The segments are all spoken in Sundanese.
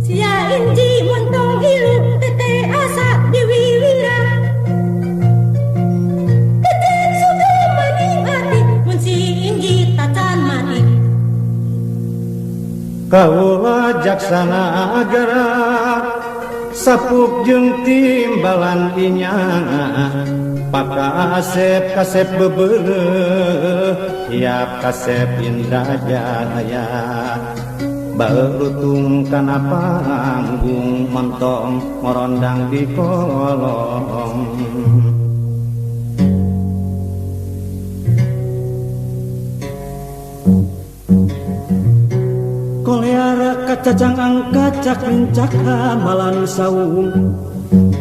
sia inji montong ilu tete asa diwiwira tete suka maning ati mun si inji tacan mati kaula jaksana agara sapuk jeung timbalan inyana pakasep kasep bebeureuh tiap kasep indah jaya barutung kana panggung montong morondang di kolong koleara kacacang angkat cak malan saung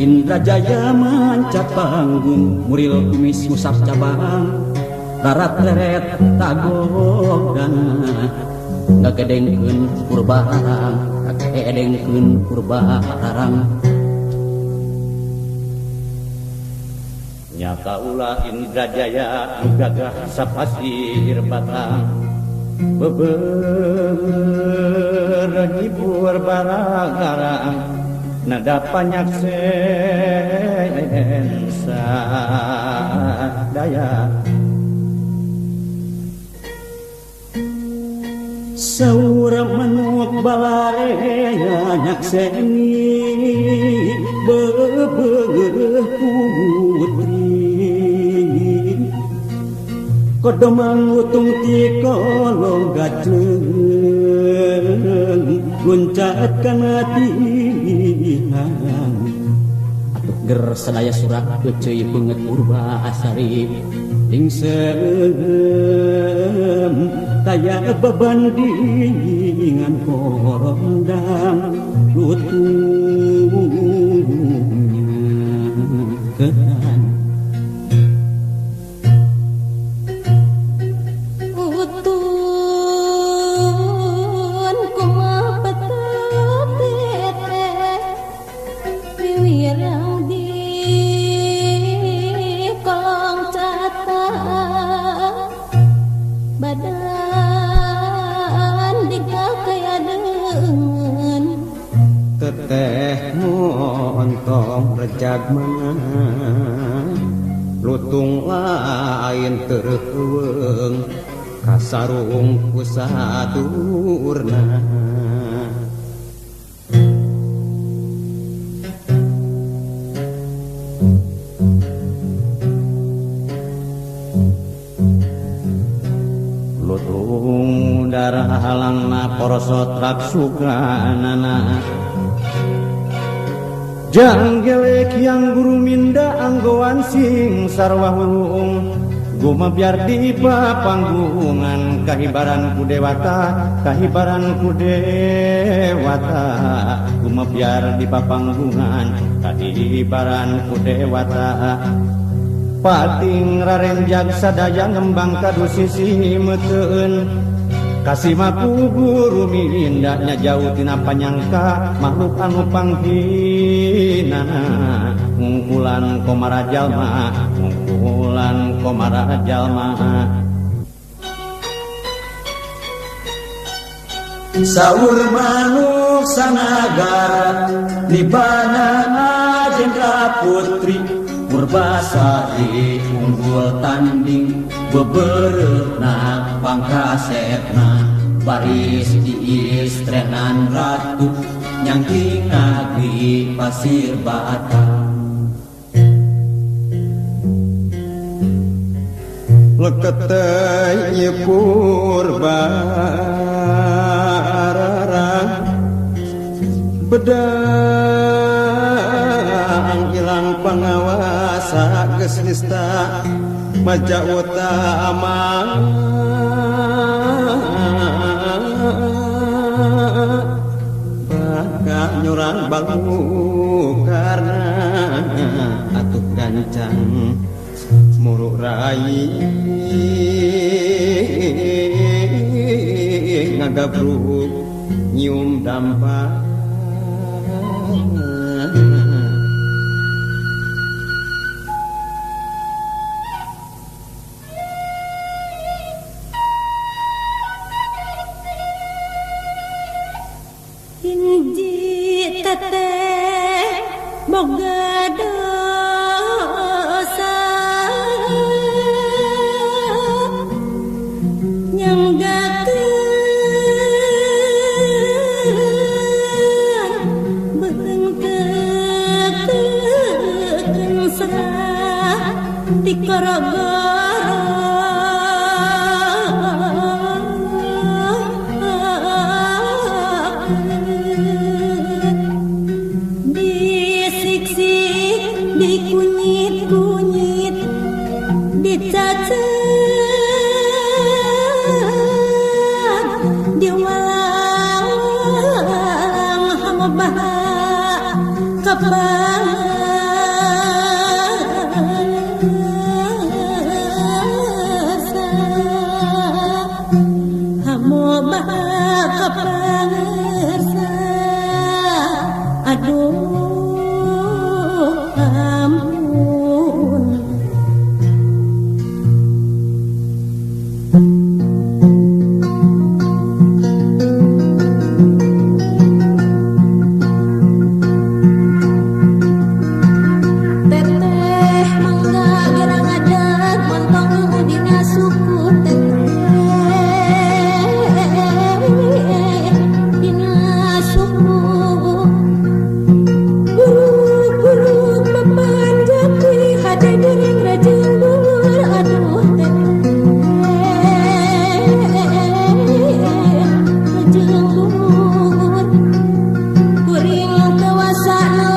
Indra Jaya mancak panggung muril kumis musap cabang darat leret tagogan ngagedengkeun purbarang ngagedengkeun purbarang nya kaula Indra Jaya gagah sapasir batang beber nyibur barang nada panyak sensa daya saura manuk balare nyakseni beber putri kodomang utung ti kolong gajeng guncat kana tihan atuh ger sadaya surak euceuy beungeut purba asari lingsem taya babandingan korondang lutungnya kehan teteh montong rejag mangan lutung lain tereuweung kasarung kusaturna lutung darah halangna porosot raksukanana janggelek yang guru minda anggoan sing sarwahung guma biar di panggungan kahibaran ku dewata guma biar di panggungan kahibaran ku dewata pating rarenjag sadaya ngembang kadu sisi meteun kasih maku guru mindanya jauh tina panyangka makhluk anu panghinana ngungkulan komara jalma saur manuk sanagara nibana jendra putri purbasari unggul tanding bebereuna pangkasetna baris diistrenan ratu nyangking ngagri pasir batang leketeh purbararang bedang ilang pangawasa geus nista maja utama bakal nyurang bangu karena atuh gancang muruk rai ngagabruk nyium dampak boga dosa nyanggakeun beuteung teteun sah ti disiksik dikunyit-kunyit dicacat diwalang hamabaha kapangsa hamabaha kapangsa aduh ampun teteh mangga gerang adat montong dina suku teteh dina suku buruk-buruk papanjati hade gering rajin luhur aduh teteh rajin luhur kuring kawasana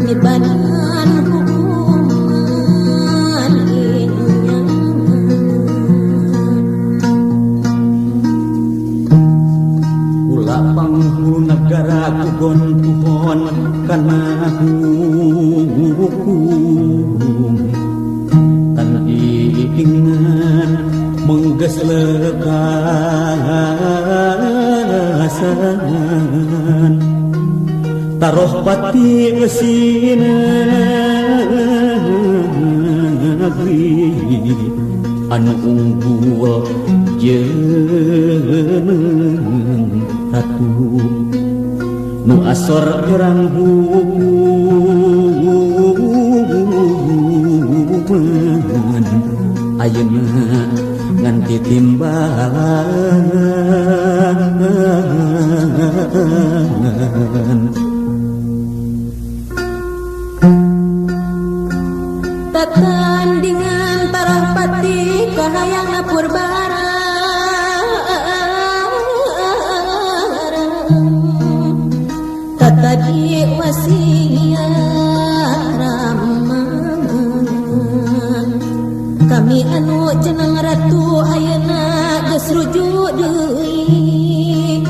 nibanan hukuman inyan Ulah panghulu negara kugon-kugon kana hukum tan diingan mengges lekasan taroh pati kesina negeri anu unggul jeung ratu nu asor urang hukuman ayeuna ngan titimbangan tatandingan tarah pati kahayangna purbara tatadi wasiat raman kami anu jeneng ratu ayeuna geus rujuk deui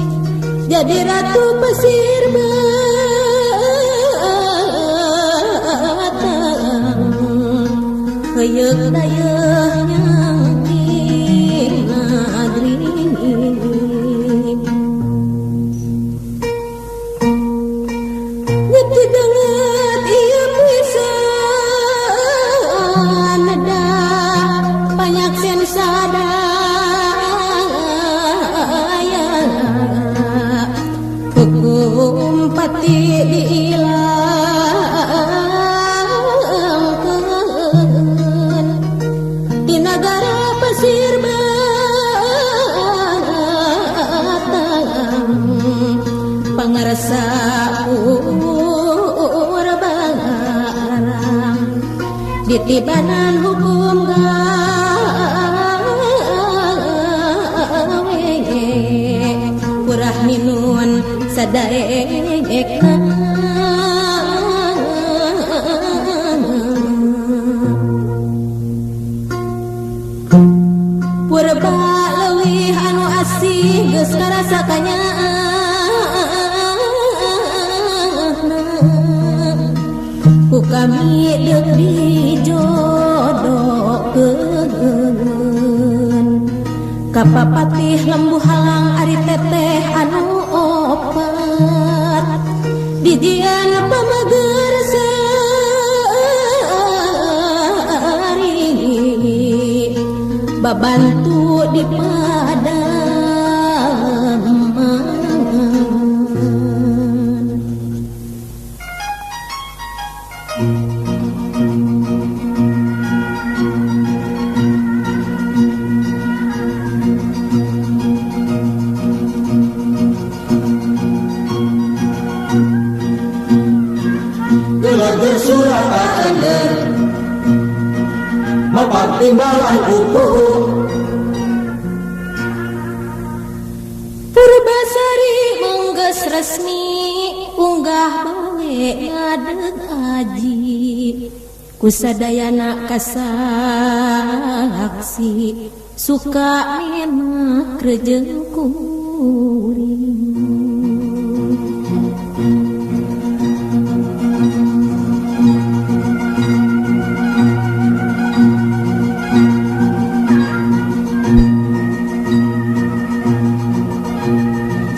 jadi ratu pasir batang heyeuk dayeuh nyangking negeri nyeti banget ieu pisan da banyak sen sadaya hukum pati diilangkeun di negara pasir batang pangarsa urbarang ditibanan hukum gawe kurah minun sadaekna purba leuwih anu asih geus karasa kanyaana ku kami deuk dijodohkeun ka papatih lembu halang ari teteh anu opat didian pamager sari babantu di padang mempertimbangan hukum. Purbasari mengges resmi unggah bawe ngadeg aji kusadayana kasaksi suka mena krejeng kuring.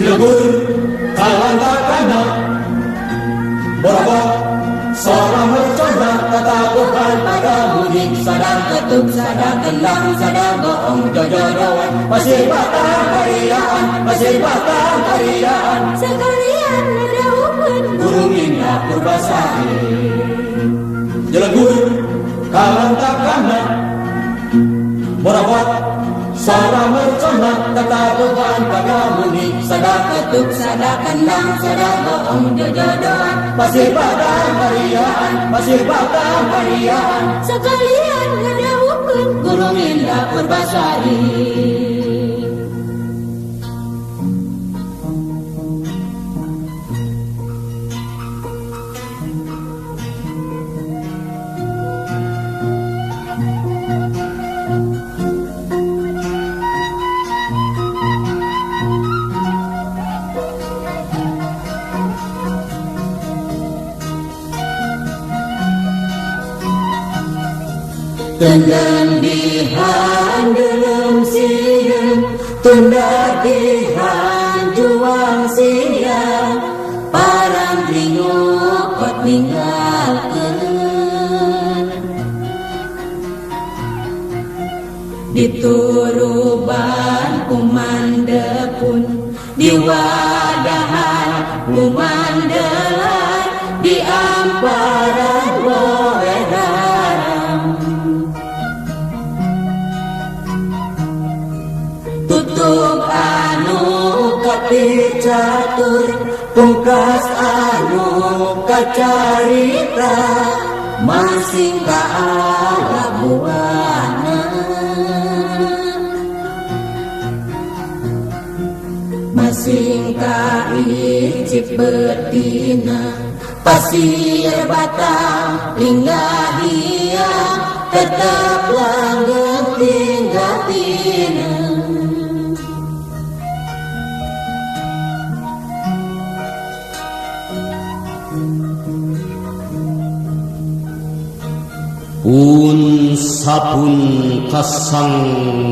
Jegur kalanda-kanda Borobok seorang mercona ketakutan pada mudik sadang ketuk sadang kendang sadang bohong jojodoan masih batang harian masih batang harian Sekalian ngedaukeun burung indah purbasari Jelegur kalanda-kanda Borobok seorang mercona ketakutan pada mudik sadang ketuk sadang kendang sadang bohong jojodoan masih batang harian masih batang harian sekalian ngedaukeun burung indah purbasari. Tendang dihan dalam siang tunda dihan juang siang parang ringokot ninggalkeun dituruban kumandepun diwadahan kumandelan di amparan wewedan tutup anu kapicatur pungkas anu kacarita masing kaalabuana masing kaicip betina pasir batang linggah dia tetap langgeng tinggal tina Un sapun kasang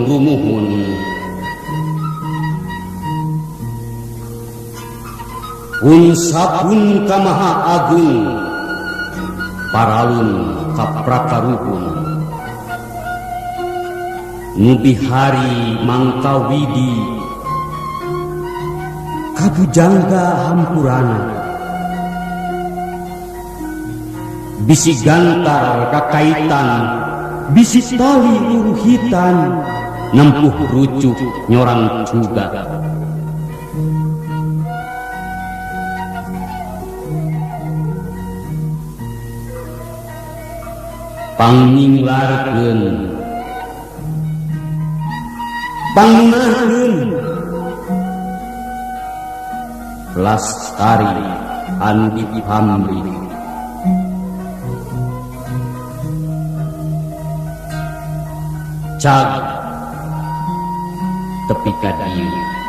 rumuhun Un sapun kamaha agung paralun kaprakaruhun Nubihari mangkawidi kabujangga hampurana bisi gantar kakaitan bisi tali uruhitan nempuh rucuk nyorang juga panginglarkeun pangunaheun lastari andi pamri cag tepi ka dieu